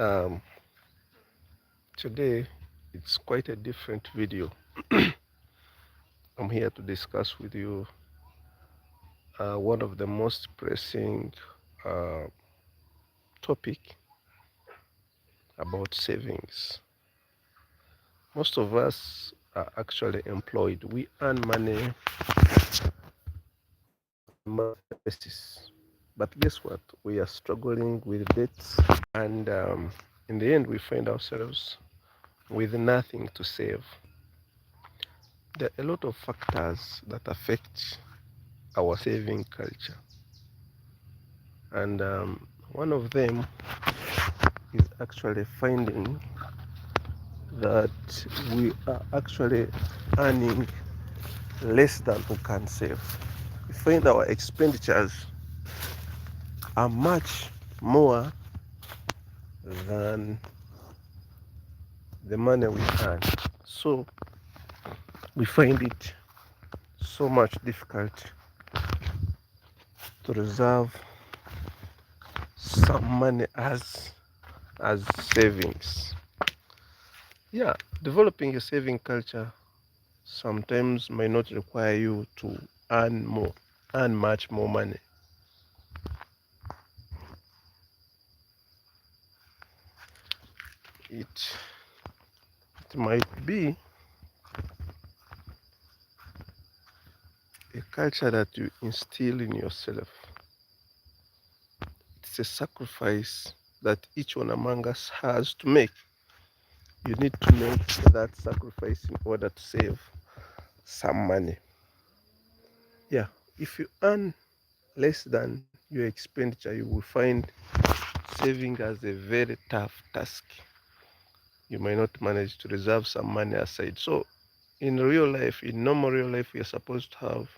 Um, Today it's quite a different video. I'm here to discuss with you one of the most pressing uh, topic about savings. Most of us are actually employed. We earn money monthly basis, but guess what? We are struggling with debts, and in the end, we find ourselves with nothing to save. There are a lot of factors that affect our saving culture, and one of them is actually finding that we are actually earning less than we can save. We find our expenditures are much more than the money we earn. So we find it so much difficult to reserve some money as savings. Yeah, developing a saving culture sometimes may not require you to earn more, earn much more money. It might be a culture that you instill in yourself. It's a sacrifice that each one among us has to make. You need to make that sacrifice in order to save some money. Yeah, if you earn less than your expenditure, you will find saving as a very tough task. You might not manage to reserve some money aside. So, in real life, in normal real life, we are supposed to have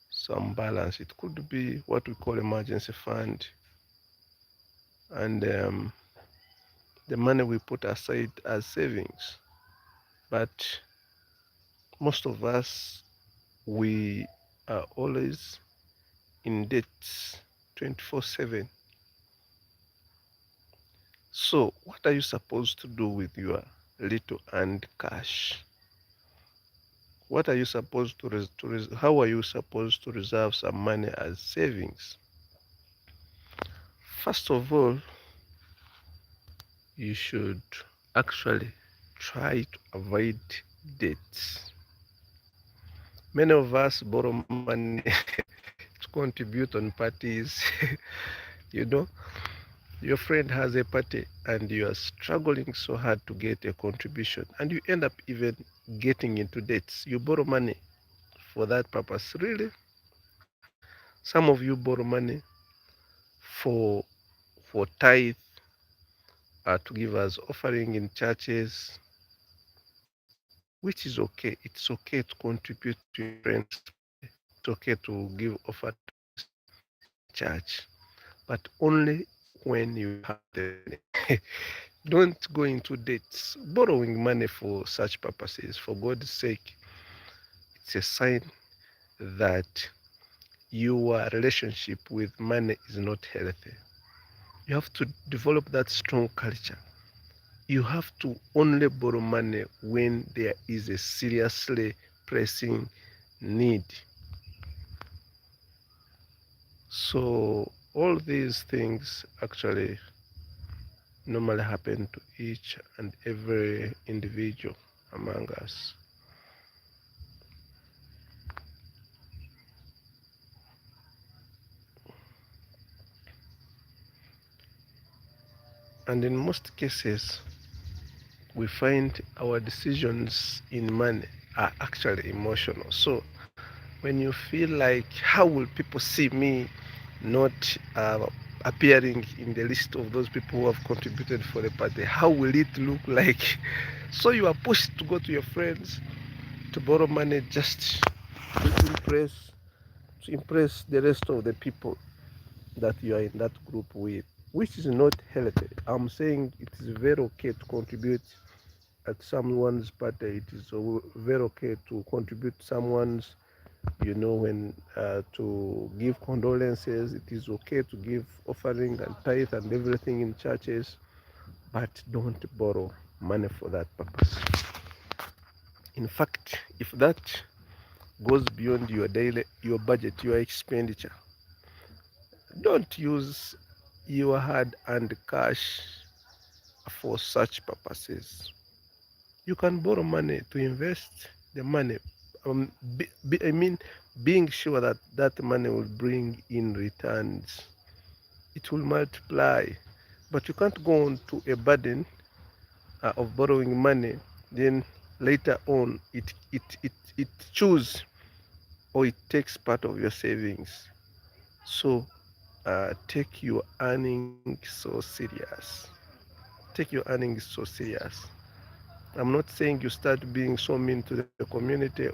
some balance. It could be what we call emergency fund, and the money we put aside as savings. But most of us, we are always in debt 24/7. So, what are you supposed to do with your little earned cash? What are you supposed how are you supposed to reserve some money as savings? First of all, you should actually try to avoid debts. Many of us borrow money to contribute on parties. You know, your friend has a party and you are struggling so hard to get a contribution, and you end up even getting into debts. You borrow money for that purpose. Really? Some of you borrow money for for tithe, to give us offering in churches, which is okay. It's okay to contribute to your friends' party. It's okay to give offerings in church, but only when you have the money. Don't go into debts. Borrowing money for such purposes, for God's sake, it's a sign that your relationship with money is not healthy. You have to develop that strong culture. You have to only borrow money when there is a seriously pressing need. So all these things actually normally happen to each and every individual among us. And in most cases, we find our decisions in money are actually emotional. So when you feel like, how will people see me not appearing in the list of those people who have contributed for the party? How will it look like? So you are pushed to go to your friends to borrow money just to impress to impress the rest of the people that you are in that group with, which is not healthy. I'm saying it is very okay to contribute at someone's party. It is very okay to contribute someone's, when to give condolences. It is okay to give offering and tithe and everything in churches. but don't borrow money for that purpose. In fact, if that goes beyond your daily, your budget, your expenditure, don't use your hard-earned cash for such purposes. You can borrow money to invest the money. I mean, being sure that that money will bring in returns. It will multiply. But you can't go on to a burden of borrowing money, then later on it choose or it takes part of your savings. So take your earnings so serious. Take your earnings so serious. I'm not saying you start being so mean to the community